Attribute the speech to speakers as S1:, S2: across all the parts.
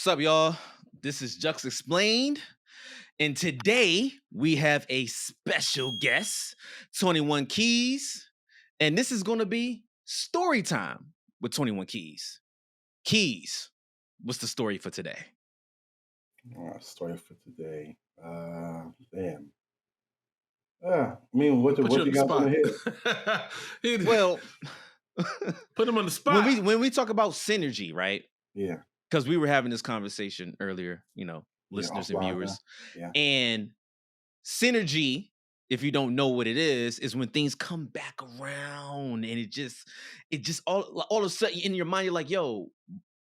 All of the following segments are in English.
S1: What's up, y'all? This is Juxtaposed, and today we have a special guest, 21 Keyz, and this is going to be story time with 21 Keyz. Keyz, what's the story for today?
S2: Story for today. Damn. I mean, what you got on the
S3: head?
S1: Well,
S3: put him on the spot.
S1: When we talk about synergy, right?
S2: Yeah.
S1: Because we were having this conversation earlier, listeners and viewers.
S2: Yeah.
S1: And synergy, if you don't know what it is when things come back around and it just all of a sudden in your mind, you're like, yo,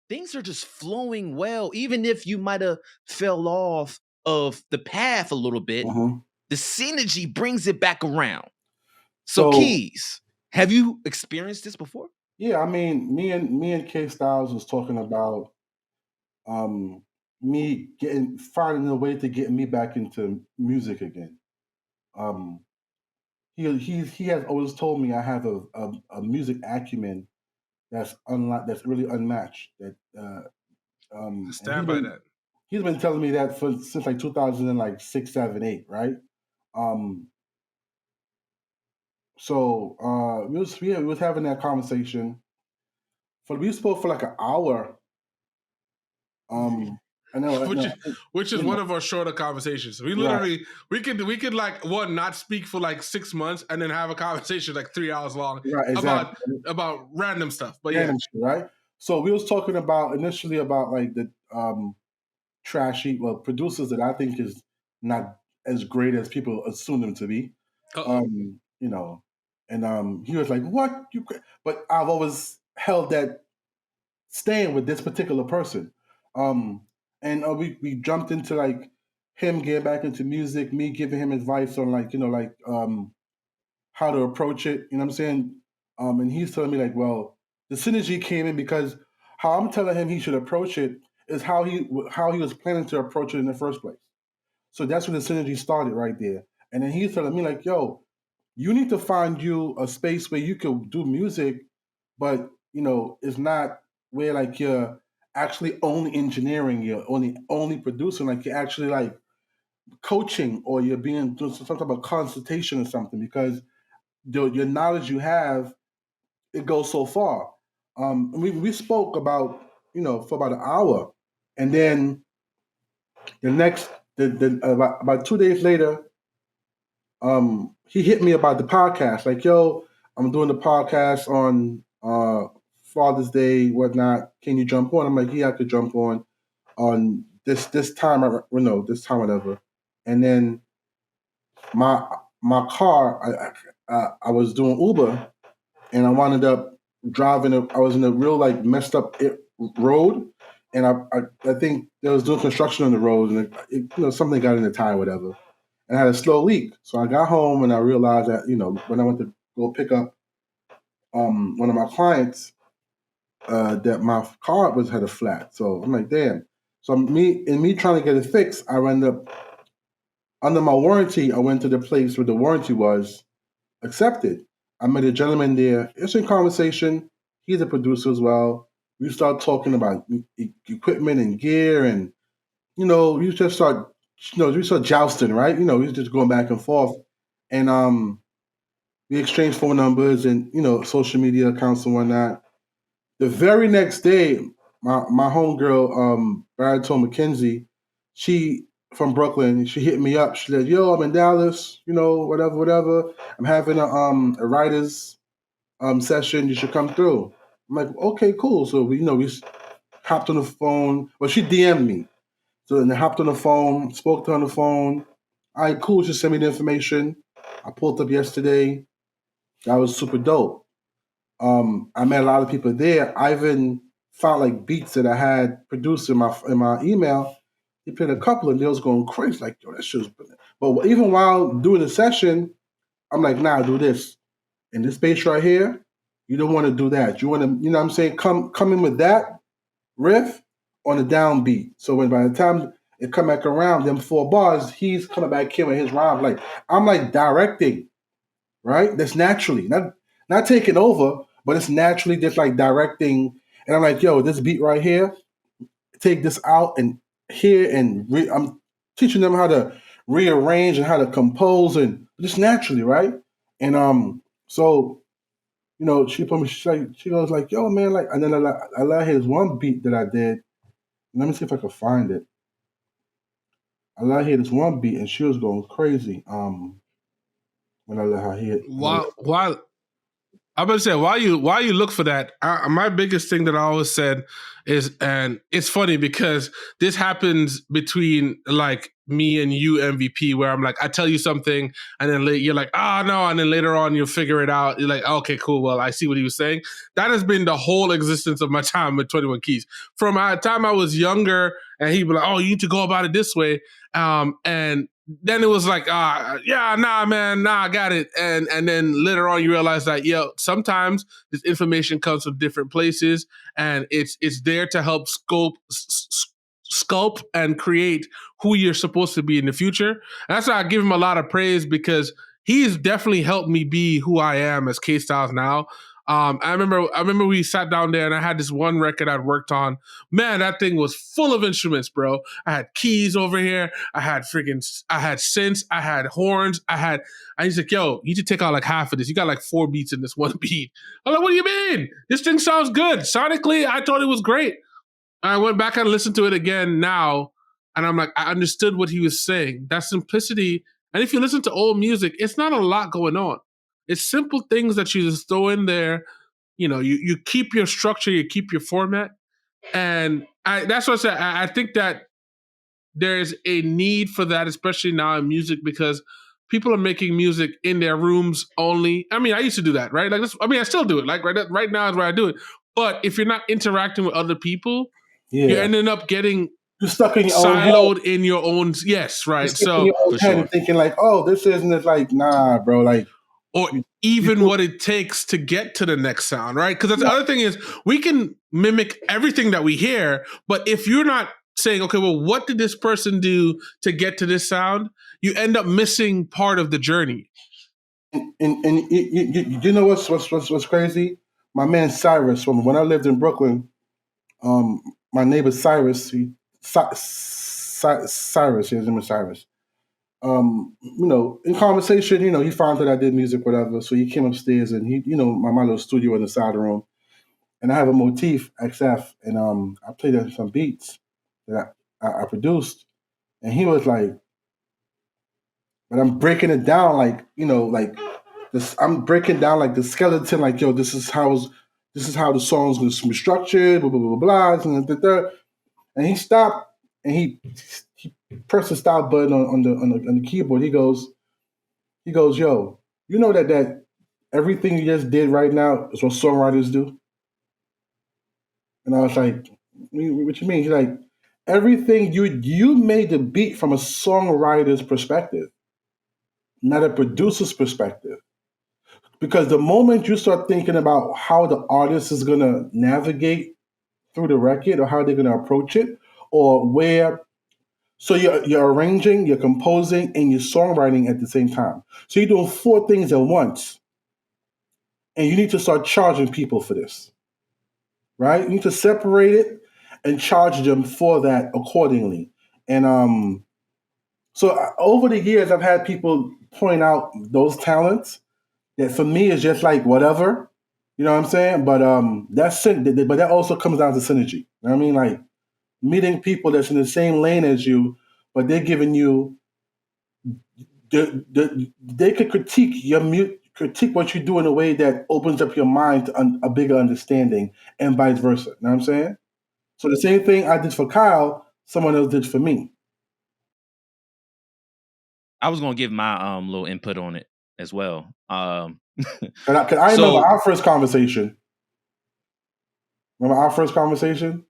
S1: things are just flowing well. Even if you might have fell off of the path a little bit, the synergy brings it back around. So Keyz, have you experienced this before?
S2: Yeah, I mean, me and Keyz was talking about me finding a way to get me back into music again. He has always told me I have a music acumen that's really unmatched.
S3: Stand by that.
S2: He's been telling me that since like 2006, 7, 8, right? So we was having that conversation. We spoke for like an hour. I know,
S3: which is one of our shorter conversations. We literally we could like not speak for like 6 months and then have a conversation like 3 hours long about random stuff. But
S2: random shit, right? So we was talking initially about like the trashy producers that I think is not as great as people assume them to be. And he was like, "What you?" But I've always held that staying with this particular person. And we jumped into like him getting back into music, me giving him advice on how to approach it. You know what I'm saying? And he's telling me like, well, the synergy came in because how I'm telling him he should approach it is how he was planning to approach it in the first place. So that's when the synergy started right there. And then he's telling me like, yo, you need to find you a space where you could do music, but it's not where like you're actually only engineering, you're only producing, like you're actually like coaching or you're doing some type of consultation or something, because your knowledge you have, it goes so far. We spoke about for about an hour, and then about 2 days later, he hit me about the podcast. Like, yo, I'm doing the podcast on Father's Day, whatnot. Can you jump on? I'm like, yeah, I could jump on this time. This time, whatever. And then my car, I was doing Uber, and I wound up driving. I was in a real like messed up road, and I think they was doing construction on the road, and something got in the tire, whatever. And I had a slow leak. So I got home and I realized that, when I went to go pick up one of my clients, that my car had a flat. So I'm like, damn. So me trying to get it fixed, I ended up under my warranty. I went to the place where the warranty was accepted. I met a gentleman there. It's in conversation. He's a producer as well. We start talking about equipment and gear, and we just start. We start jousting, right? We just going back and forth, and we exchanged phone numbers and social media accounts and whatnot. The very next day, my homegirl, Baritone McKenzie, she from Brooklyn, she hit me up. She said, "Yo, I'm in Dallas. Whatever. I'm having a writers session. You should come through." I'm like, "Okay, cool." So we hopped on the phone. Well, she DM'd me. So then I hopped on the phone, spoke to her on the phone. All right, cool. Just send me the information. I pulled up yesterday. That was super dope. I met a lot of people there. I even found like beats that I had produced in my email. He played a couple and they was going crazy. Like, yo, that shit's brilliant. But even while doing the session, I'm like, nah, do this. In this bass right here, you don't want to do that. You want to, what I'm saying? Come in with that riff on the downbeat. So by the time it come back around, them 4 bars, he's coming back here with his rhyme. Like I'm like directing, right? That's naturally not taking over, but it's naturally just like directing. And I'm like, yo, this beat right here, take this out and here and I'm teaching them how to rearrange and how to compose and just naturally, right? And so she put me. She goes like, "Yo, man!" Like, and then I let her hear this one beat that I did. Let me see if I can find it. I let her hear this one beat, and she was going crazy. When I let her hear it.
S3: While I'm gonna say while you look for that, my biggest thing that I always said is, and it's funny because this happens between like me and you, MVP, where I'm like, I tell you something, and then you're like, no, and then later on you'll figure it out. You're like, okay, cool. Well, I see what he was saying. That has been the whole existence of my time with 21 Keyz. From the time I was younger, and he'd be like, oh, you need to go about it this way, and then it was like, man, I got it. And then later on you realize that, sometimes this information comes from different places and it's there to help sculpt and create who you're supposed to be in the future. And that's why I give him a lot of praise, because he's definitely helped me be who I am as K-Styles now. I remember we sat down there and I had this one record I'd worked on. Man, that thing was full of instruments, bro. I had keys over here. I had synths. I had horns. I was like, yo, you need to take out like half of this. You got like 4 beats in this one beat. I'm like, what do you mean? This thing sounds good. Sonically, I thought it was great. I went back and listened to it again now. And I'm like, I understood what he was saying. That simplicity. And if you listen to old music, it's not a lot going on. It's simple things that you just throw in there. You keep your structure, you keep your format. And that's what I said. I think that there's a need for that, especially now in music, because people are making music in their rooms only. I mean, I used to do that, right? Like, I still do it. Like right now is where I do it. But if you're not interacting with other people, you're ending up getting
S2: you're stuck in your
S3: siloed
S2: own
S3: in your own. Yes, right. So
S2: in your own head and thinking like, oh, this isn't like, nah, bro, like.
S3: Or even what it takes to get to the next sound, right? Because that's the other thing is we can mimic everything that we hear, but if you're not saying, okay, well, what did this person do to get to this sound? You end up missing part of the journey.
S2: And you know what's crazy? My man Cyrus, when I lived in Brooklyn, my neighbor Cyrus, Cyrus, his name is Cyrus. In conversation, he found that I did music, whatever. So he came upstairs and my little studio in the side room, and I have a motif XF, and I played some beats that I produced, and he was like, but I'm breaking it down like this. I'm breaking down like the skeleton, like, yo, this is how the song's going to be structured, blah blah blah blah, and he stopped and he pressed the stop button on the keyboard. He goes, yo, you know that everything you just did right now is what songwriters do? And I was like, what you mean? He's like, everything you made the beat from a songwriter's perspective, not a producer's perspective. Because the moment you start thinking about how the artist is gonna navigate through the record or how they're gonna approach it, or where. So you're arranging, you're composing, and you're songwriting at the same time. So you're doing 4 things at once. And you need to start charging people for this, right? You need to separate it and charge them for that accordingly. And so over the years, I've had people point out those talents that for me is just like whatever, you know what I'm saying? But that also comes down to synergy. You know what I mean? Like, meeting people that's in the same lane as you, but they're giving you they could critique what you do in a way that opens up your mind to a bigger understanding, and vice versa. You know what I'm saying? So the same thing I did for Kyle, someone else did for me.
S1: I was gonna give my little input on it as well.
S2: I remember our first conversation. Remember our first conversation?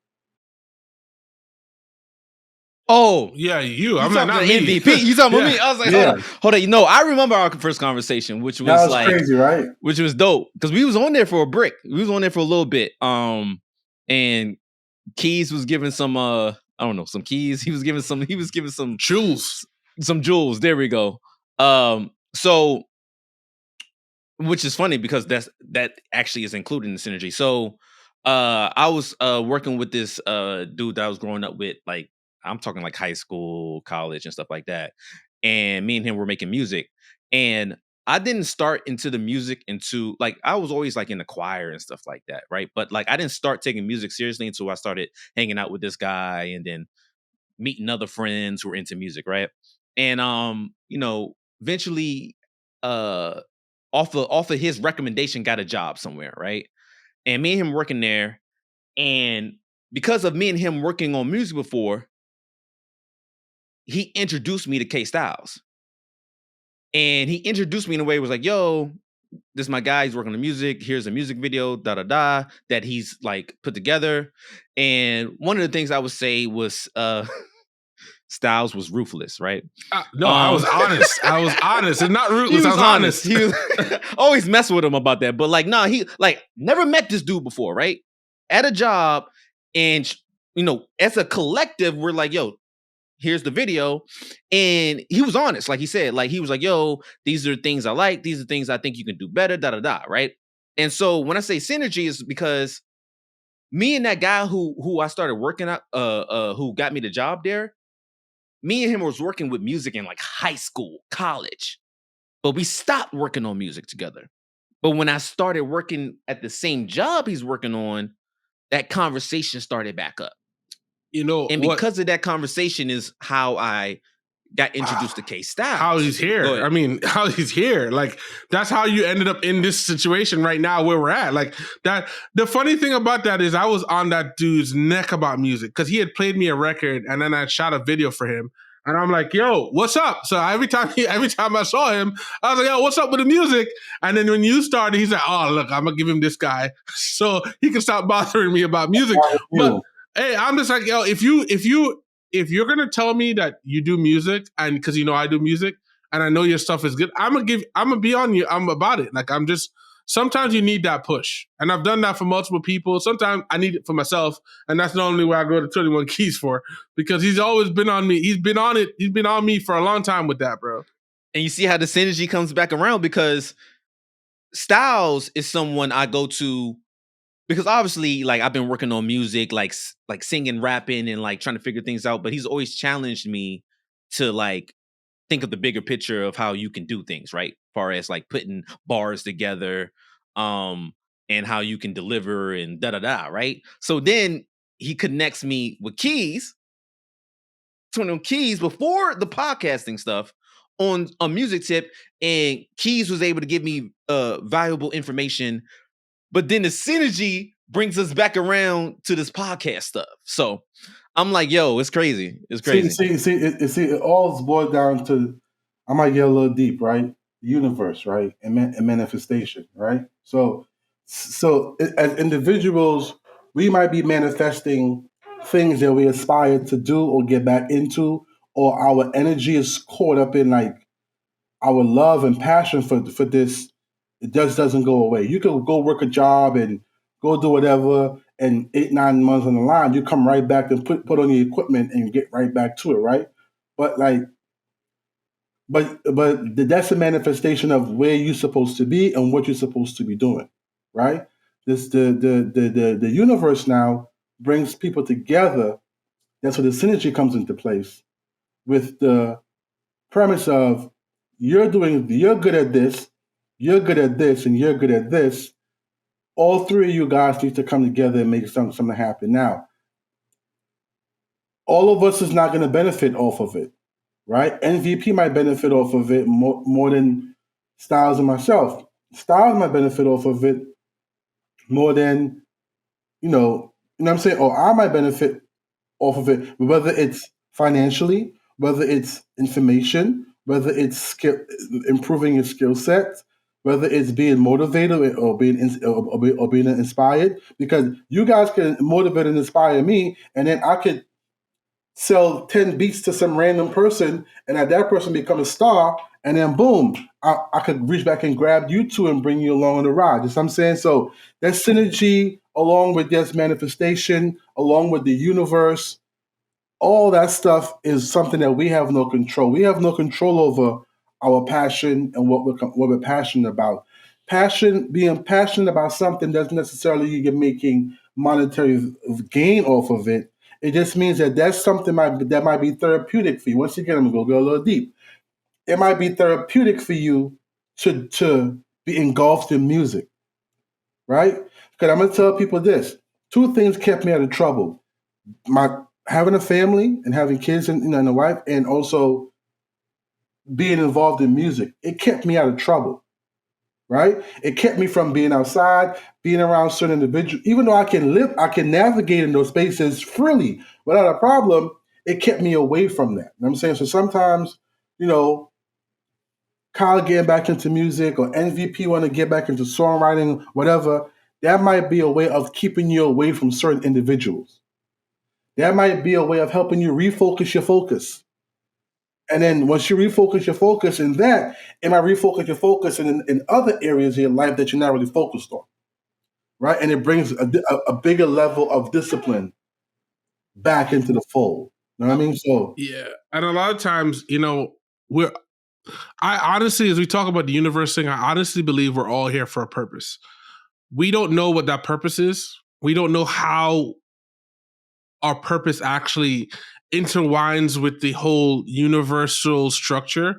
S1: Oh
S3: yeah, I'm not
S1: MVP. You talking about me? I was like, hold on. I remember our first conversation, which was like
S2: crazy, right?
S1: Which was dope because we was on there for a brick. We was on there for a little bit. And Keyz was giving some I don't know, some keys. He was giving some
S3: jewels.
S1: Some jewels. There we go. So, which is funny because that actually is included in the synergy. So, I was working with this dude that I was growing up with, like I'm talking like high school, college, and stuff like that. And me and him were making music. And I didn't start into the music into like I was always like in the choir and stuff like that, right? But like I didn't start taking music seriously until I started hanging out with this guy and then meeting other friends who were into music, right? And eventually off of his recommendation got a job somewhere, right? And me and him working there, and because of me and him working on music before, he introduced me to K Styles. And he introduced me in a way, was like, yo, this is my guy, he's working on music. Here's a music video, that he's like put together. And one of the things I would say was Styles was ruthless, right?
S3: No, I was honest. I was honest. And not ruthless. I was honest.
S1: He was always messing with him about that. But like, nah, he like never met this dude before, right? At a job, and as a collective, we're like, yo, here's the video. And he was honest, like he said, like he was like, yo, these are things I like, these are things I think you can do better, right? And so when I say synergy, is because me and that guy who I started working at, who got me the job there, me and him was working with music in like high school, college, but we stopped working on music together. But when I started working at the same job he's working on, that conversation started back up. And because of that conversation is how I got introduced to K Styles.
S3: How he's here. I mean, how he's here. Like, that's how you ended up in this situation right now where we're at. Like, that. The funny thing about that is I was on that dude's neck about music because he had played me a record and then I shot a video for him. And I'm like, yo, what's up? So every time I saw him, I was like, yo, what's up with the music? And then when you started, he's like, oh, look, I'm going to give him this guy so he can stop bothering me about music. But hey, I'm just like, yo, if you're gonna tell me that you do music, and because I do music and I know your stuff is good, I'm gonna be on you. I'm about it. Like sometimes you need that push, and I've done that for multiple people. Sometimes I need it for myself, and that's normally where I go to 21 Keyz for, because he's always been on me. He's been on it. He's been on me for a long time with that, bro.
S1: And you see how the synergy comes back around, because Styles is someone I go to. Because obviously, like I've been working on music, like singing, rapping, and like trying to figure things out. But he's always challenged me to like think of the bigger picture of how you can do things, right? As far as like putting bars together, and how you can deliver and right? So then he connects me with Keyz, Keyz before the podcasting stuff on a music tip, and Keyz was able to give me valuable information. But then the synergy brings us back around to this podcast stuff. So I'm like, yo, it's crazy. It's crazy.
S2: See, it all boils down to, I might get a little deep, right? The universe, right? And manifestation, right? So as individuals, we might be manifesting things that we aspire to do or get back into, or our energy is caught up in like our love and passion for this. It just doesn't go away. You could go work a job and go do whatever, and 8-9 months on the line, you come right back and put on the equipment and get right back to it, right? But that's a manifestation of where you're supposed to be and what you're supposed to be doing, right? The universe now brings people together. That's where the synergy comes into place, with the premise of you're good at this, you're good at this, and you're good at this. All three of you guys need to come together and make something happen. Now, all of us is not going to benefit off of it, right? MVP might benefit off of it more than Styles and myself. Styles might benefit off of it more than, you know what I'm saying? Or I might benefit off of it, whether it's financially, whether it's information, whether it's skill, improving your skill set, whether it's being motivated or being inspired, because you guys can motivate and inspire me, and then I could sell 10 beats to some random person, and that person become a star, and then boom, I could reach back and grab you two and bring you along on the ride. You know what I'm saying? So that synergy, along with this manifestation, along with the universe, all that stuff is something that we have no control. We have no control over our passion and what we're passionate about. Being passionate about something doesn't necessarily you're making monetary gain off of it. It just means that that's something that might be therapeutic for you. Once again, I'm gonna go a little deep. It might be therapeutic for you to be engulfed in music, right? Because I'm gonna tell people this: two things kept me out of trouble: my having a family and having kids and a wife, and also being involved in music. It kept me out of trouble, right? It kept me from being outside, being around certain individuals. Even though I can navigate in those spaces freely without a problem, it kept me away from that. You know what I'm saying? So sometimes, Kyle getting back into music or MVP want to get back into songwriting, whatever, that might be a way of keeping you away from certain individuals. That might be a way of helping you refocus your focus. And then once you refocus your focus in that, it might refocus your focus in other areas of your life that you're not really focused on, right? And it brings a bigger level of discipline back into the fold. You know what I mean? So
S3: yeah, and a lot of times, I honestly, as we talk about the universe thing, I honestly believe we're all here for a purpose. We don't know what that purpose is. We don't know how our purpose actually intertwines with the whole universal structure,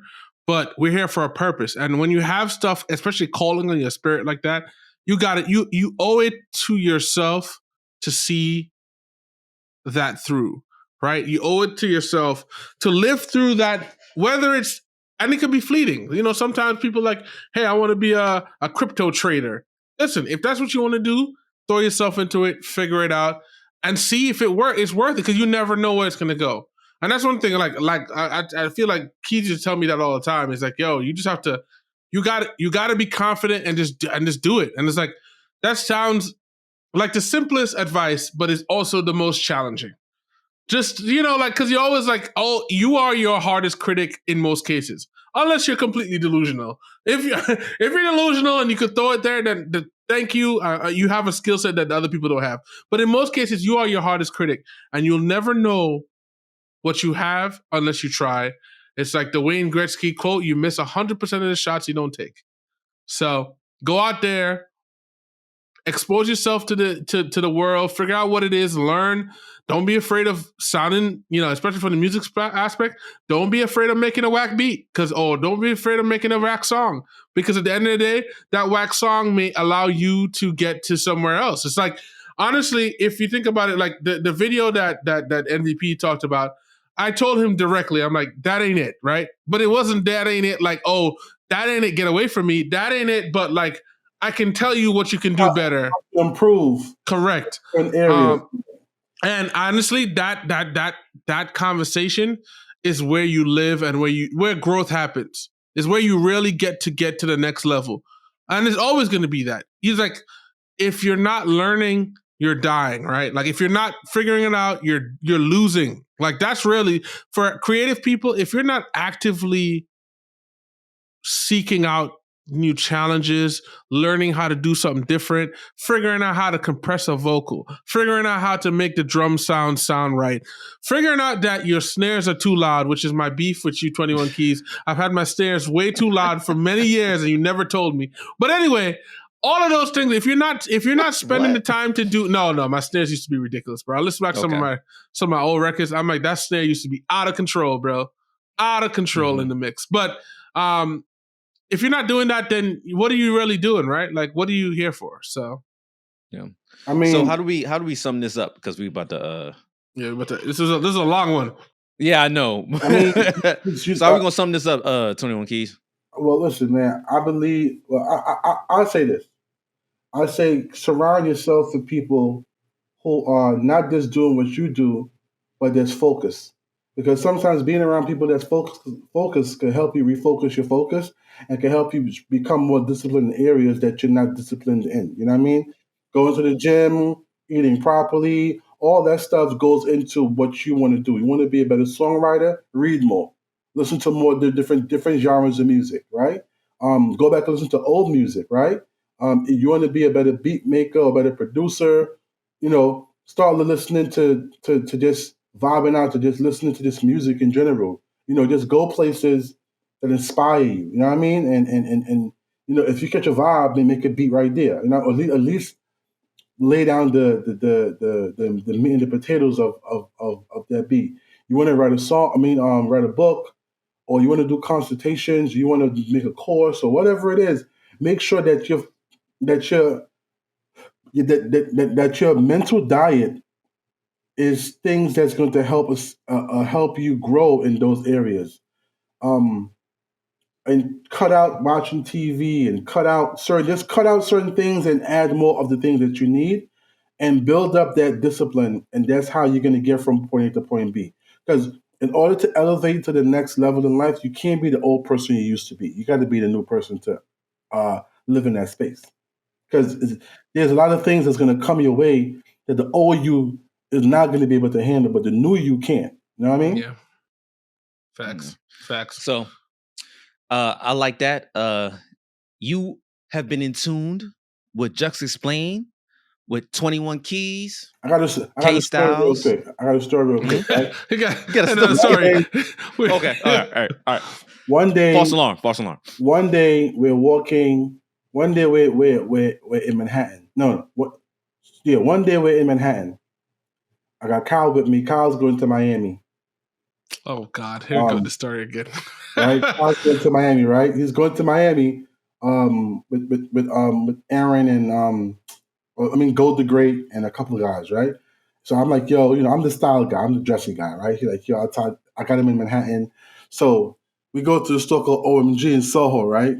S3: but we're here for a purpose. And when you have stuff, especially calling on your spirit like that, you got it. You owe it to yourself to see that through, right? You owe it to yourself to live through that, whether it's, and it could be fleeting. Sometimes people like, hey, I want to be a crypto trader. Listen, if that's what you want to do, throw yourself into it, figure it out, and see if it's worth it, because you never know where it's going to go. And that's one thing, I feel like Keyz just tell me that all the time. It's like, yo, you just have to, you got to be confident and just do it. And it's like, that sounds like the simplest advice, but it's also the most challenging. Just, because you're always like, oh, you are your hardest critic in most cases, unless you're completely delusional. If you're delusional and you could throw it there, then thank you. You have a skill set that other people don't have. But in most cases, you are your hardest critic, and you'll never know what you have unless you try. It's like the Wayne Gretzky quote: "You miss 100% of the shots you don't take." So go out there, expose yourself to the world, figure out what it is, learn. Don't be afraid of sounding, especially from the music aspect. Don't be afraid of making a whack beat, don't be afraid of making a whack song, because at the end of the day, that whack song may allow you to get to somewhere else. It's like, honestly, if you think about it, like the video that MVP talked about, I told him directly, I'm like, that ain't it, right? But it wasn't that ain't it, like, oh, that ain't it, get away from me. That ain't it, but like, I can tell you what you can do better.
S2: Improve.
S3: Correct.
S2: An area.
S3: And honestly, that conversation is where you live and where growth happens. Is where you really get to the next level. And it's always going to be that. He's like, if you're not learning, you're dying, right? Like, if you're not figuring it out, you're losing. Like, that's really, for creative people, if you're not actively seeking out new challenges, learning how to do something different, figuring out how to compress a vocal, figuring out how to make the drum sound right, figuring out that your snares are too loud, which is my beef with you, 21 Keyz. I've had my snares way too loud for many years and you never told me. But anyway, all of those things, if you're not spending the time to do, no, my snares used to be ridiculous, bro. I listen back to some of my old records. I'm like, that snare used to be out of control, bro. Out of control in the mix. But if you're not doing that, then what are you really doing, right? Like, what are you here for? So,
S1: yeah. I mean, so how do we sum this up? Because we about to.
S3: Yeah, but this is a long one.
S1: Yeah, I know. So how are we gonna sum this up, 21 Keyz?
S2: Well, listen, man. I believe. Well, I'll say this. I say surround yourself with people who are not just doing what you do, but there's focus. Because sometimes being around people that's focused can help you refocus your focus and can help you become more disciplined in areas that you're not disciplined in. You know what I mean? Going to the gym, eating properly, all that stuff goes into what you want to do. You want to be a better songwriter? Read more. Listen to more different genres of music, right? Go back and listen to old music, right? You want to be a better beat maker or better producer, start listening to just vibing out, to just listening to this music in general. Just go places that inspire you. You know what I mean? And if you catch a vibe, then make a beat right there. At least lay down the meat and the potatoes of that beat. You want to write a song. Write a book, or you want to do consultations. You want to make a course, or whatever it is. Make sure that that your mental diet is things that's going to help you grow in those areas. Um, and cut out watching TV and cut out certain things and add more of the things that you need and build up that discipline. And that's how you're going to get from point A to point B. Because in order to elevate to the next level in life, you can't be the old person you used to be. You got to be the new person to live in that space. Because there's a lot of things that's going to come your way that the old you is not going to be able to handle, but the new you can. You know what I mean?
S3: Yeah. Facts.
S1: So I like that. You have been in tuned with Juxtaposed with 21 Keyz.
S2: I got a story real quick. Right?
S1: You got another story. Okay. All right.
S2: One day,
S1: false alarm.
S2: One day we're walking. One day we're in Manhattan. One day we're in Manhattan. I got Kyle with me. Kyle's going to Miami.
S3: Oh God, here goes the story again.
S2: Right, Kyle's going to Miami. Right, he's going to Miami. With Aaron and Gold the Great and a couple of guys. Right. So I'm like, yo, I'm the style guy. I'm the dressy guy. Right. He's like, yo, I got him in Manhattan. So we go to the store called OMG in Soho. Right.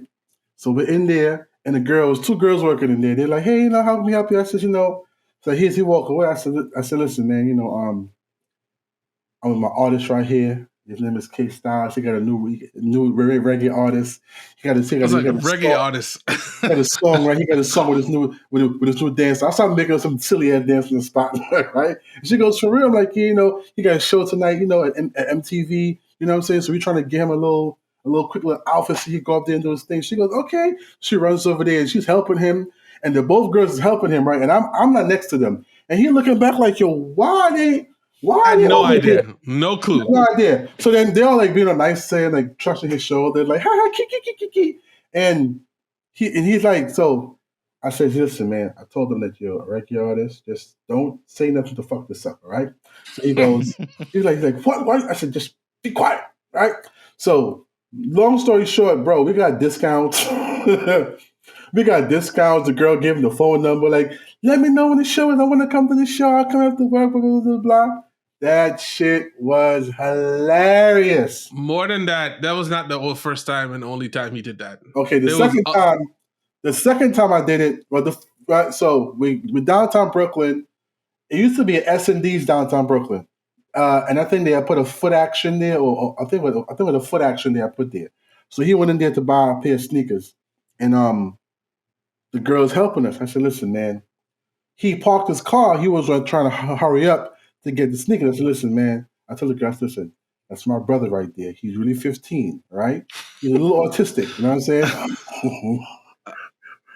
S2: So we're in there, and two girls working in there. They're like, hey, how can we help you? I said, so he walk away. I said, listen, man, I'm with my artist right here. His name is Keyz. He got a new reggae artist. He got a
S3: reggae artist.
S2: He got a song, right? He got a song with his new dance. I started making some silly ass dance in the spot, right? And she goes, for real, I'm like, he got a show tonight, at MTV. You know what I'm saying? So we're trying to get him a little quick little outfit so he can go up there and do his thing. She goes, okay. She runs over there and she's helping him, and the both girls is helping him, right? And I'm not next to them, and he looking back like, yo, why? I had
S3: no idea. Here? No clue.
S2: No idea. So then they're all like being a nice saying, like trusting his shoulder, like, ha, kiki. And he's like, so I said, listen, man, I told him that you're a reggae artist. Just don't say nothing to fuck this up, all right? So he goes, he's like, what? I said, just be quiet, right? So long story short, bro, we got discounts. The girl gave him the phone number, like, let me know when the show is. I want to come to the show. I'll come after work, blah, blah, blah, blah. That shit was hilarious.
S3: More than that, that was not the first time and only time he did that.
S2: Okay, the second time I did it, so we downtown Brooklyn. It used to be an S&D's downtown Brooklyn, and I think they had put a foot action there, or I think with a foot action they had put there. So he went in there to buy a pair of sneakers, and the girl's helping us. I said, listen, man. He parked his car. He was trying to hurry up to get the sneakers. I said, listen, man. I told the guys, listen, that's my brother right there. He's really 15, right? He's a little autistic. You know what I'm saying?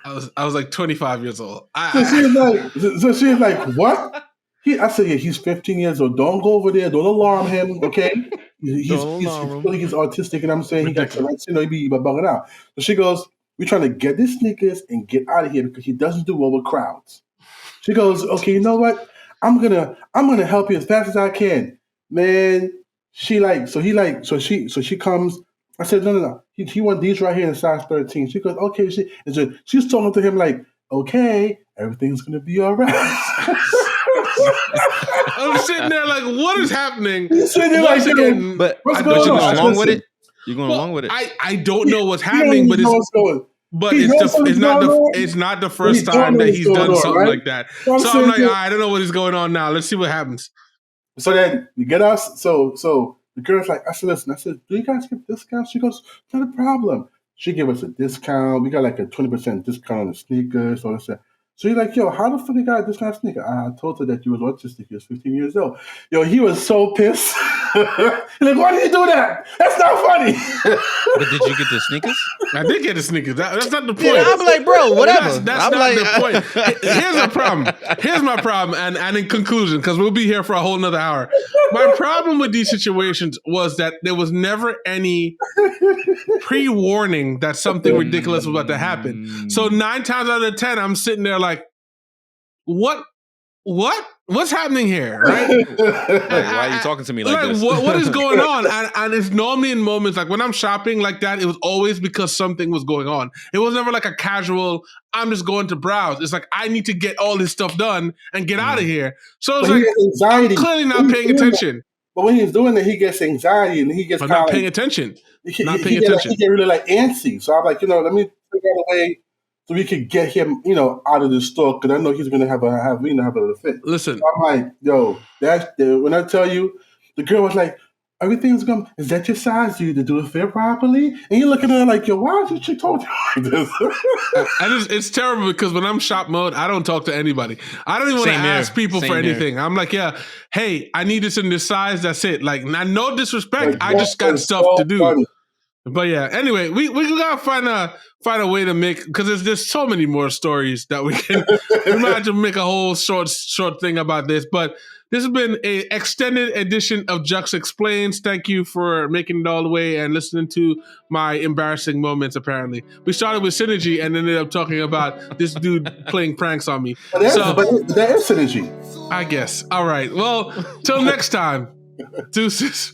S3: I was like 25 years old.
S2: So she's like, what? I said, yeah, he's 15 years old. Don't go over there. Don't alarm him, okay? He's autistic, and I'm saying ridiculous. He got Tourette's, he be bugging out. So she goes, we're trying to get these sneakers and get out of here because he doesn't do well with crowds. She goes, okay, you know what? I'm gonna help you as fast as I can, man. She comes. I said, no. He want these right here in size 13. She goes, okay. She's talking to him like, okay, everything's gonna be all right.
S3: I'm sitting there like, what is happening?
S1: But you're going along with it. You're going along with it.
S3: I don't know what's happening, but it's not the first time that he's done something right? like that. So I'm like, I don't know what is going on now. Let's see what happens.
S2: So then we get us. So the girl's like, I said, listen. I said, do you guys get discounts? She goes, not a problem. She gave us a discount. We got like a 20% discount on the sneakers. So you're like, yo, how the fuck you got a discount sneaker? I told her that you was autistic. You was 15 years old. Yo, he was so pissed. He's like, why did you do that? That's not funny.
S1: But did you get the sneakers?
S3: I did get the sneakers. That's not the point.
S1: Yeah, I'm like, bro, whatever.
S3: That's not the point. Here's the problem. Here's my problem. And in conclusion, because we'll be here for a whole nother hour. My problem with these situations was that there was never any pre-warning that something ridiculous was about to happen. So 9 times out of 10, I'm sitting there like, what's happening here, right?
S1: Like, why are you talking to me like this?
S3: What is going on? And it's normally in moments like when I'm shopping like that, it was always because something was going on. It was never like a casual, I'm just going to browse. It's like, I need to get all this stuff done and get out of here. So it's like,
S2: anxiety.
S3: I'm clearly not paying attention.
S2: But when he's doing that, he gets anxiety and he gets
S3: I'm not paying attention.
S2: He get really like antsy. So I'm like, let me figure out a way so we could get him, out of the store because I know he's gonna have a fit.
S3: Listen,
S2: so I'm like, yo, when I tell you, the girl was like, everything's going. Is that your size? You to do it fit properly? And you looking at her like, yo, why is this chick talking like this?
S3: And it's terrible because when I'm shop mode, I don't talk to anybody. I don't even want to ask people for anything. I'm like, yeah, hey, I need this in this size. That's it. Like, no disrespect. Like, I just got stuff to do. Funny. But yeah, anyway, we gotta find a way to make, because there's so many more stories that we can imagine, make a whole short thing about this. But this has been an extended edition of Jux Explains. Thank you for making it all the way and listening to my embarrassing moments, apparently. We started with Synergy and ended up talking about this dude playing pranks on me.
S2: But that is Synergy.
S3: I guess. All right. Well, till next time. Deuces.